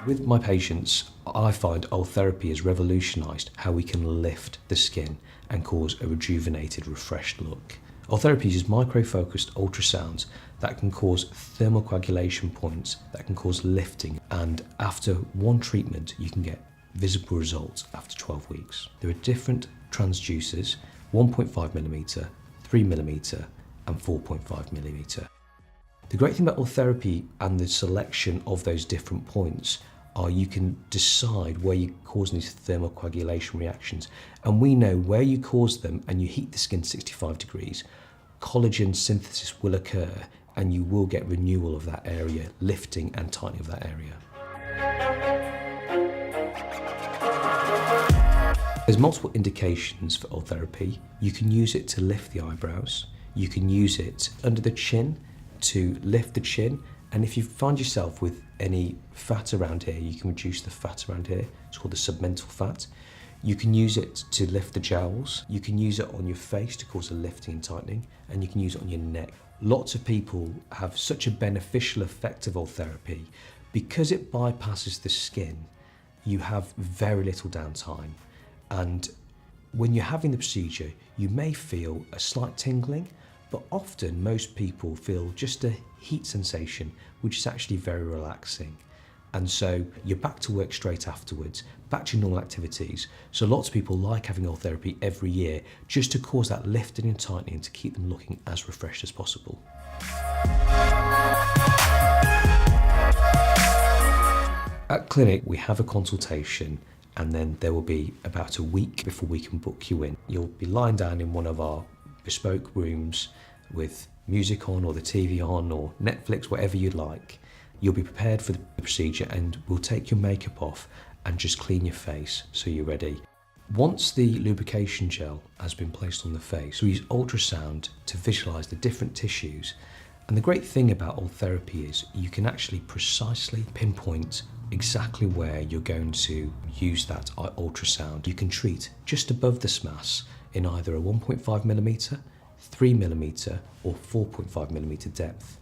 With my patients, I find Ultherapy has revolutionised how we can lift the skin and cause a rejuvenated, refreshed look. Ultherapy uses micro-focused ultrasounds that can cause thermocoagulation points, that can cause lifting, and after one treatment you can get visible results after 12 weeks. There are different transducers, 1.5mm, 3mm and 4.5mm. The great thing about Ultherapy and the selection of those different points are you can decide where you're causing these thermocoagulation reactions. And we know where you cause them and you heat the skin 65 degrees, collagen synthesis will occur and you will get renewal of that area, lifting and tightening of that area. There's multiple indications for Ultherapy. You can use it to lift the eyebrows. You can use it under the chin to lift the chin, and if you find yourself with any fat around here, you can reduce the fat around here. It's called the submental fat. You can use it to lift the jowls. You can use it on your face to cause a lifting and tightening, and you can use it on your neck. Lots of people have such a beneficial effect of Ultherapy. Because it bypasses the skin, you have very little downtime. And when you're having the procedure, you may feel a slight tingling, but often most people feel just a heat sensation, which is actually very relaxing. And so you're back to work straight afterwards, back to your normal activities. So lots of people like having Ultherapy every year just to cause that lifting and tightening to keep them looking as refreshed as possible. At clinic, we have a consultation, and then there will be about a week before we can book you in. You'll be lying down in one of our bespoke rooms with music on or the TV on or Netflix, whatever you like. You'll be prepared for the procedure and we'll take your makeup off and just clean your face so you're ready. Once the lubrication gel has been placed on the face, we use ultrasound to visualise the different tissues. And the great thing about Ultherapy is you can actually precisely pinpoint exactly where you're going to use that ultrasound. You can treat just above the SMAS in either a 1.5mm, 3mm or 4.5mm depth.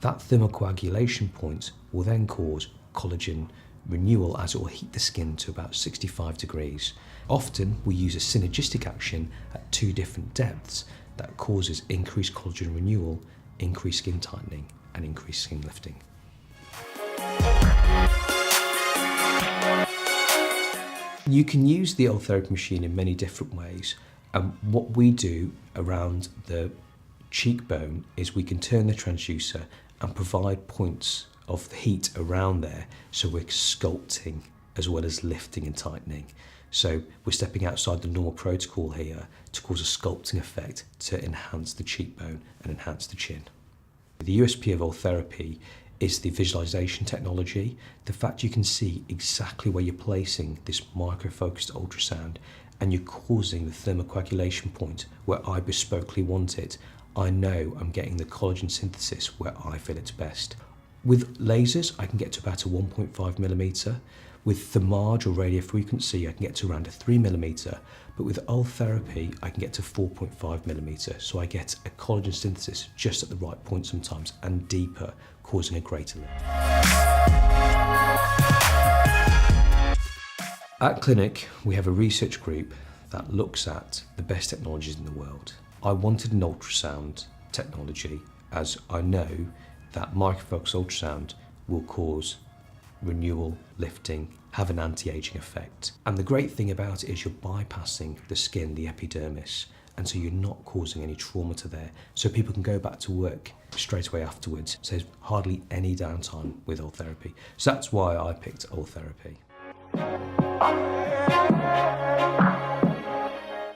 That thermocoagulation point will then cause collagen renewal as it will heat the skin to about 65 degrees. Often we use a synergistic action at two different depths that causes increased collagen renewal, increased skin tightening and increased skin lifting. You can use the Ultherapy machine in many different ways. And what we do around the cheekbone is we can turn the transducer and provide points of heat around there, so we're sculpting as well as lifting and tightening. So we're stepping outside the normal protocol here to cause a sculpting effect to enhance the cheekbone and enhance the chin. The USP of Ultherapy is the visualization technology, the fact you can see exactly where you're placing this micro-focused ultrasound and you're causing the thermocoagulation point where I bespokely want it. I know I'm getting the collagen synthesis where I feel it's best. With lasers, I can get to about a 1.5mm. With thermage or radiofrequency, I can get to around a 3mm. But with Ultherapy, I can get to 4.5mm. So I get a collagen synthesis just at the right point sometimes and deeper, causing a greater lift. At clinic, we have a research group that looks at the best technologies in the world. I wanted an ultrasound technology as I know that microfocus ultrasound will cause renewal, lifting, have an anti-aging effect. And the great thing about it is you're bypassing the skin, the epidermis, and so you're not causing any trauma to there. So people can go back to work straight away afterwards. So there's hardly any downtime with Ultherapy. So that's why I picked Ultherapy.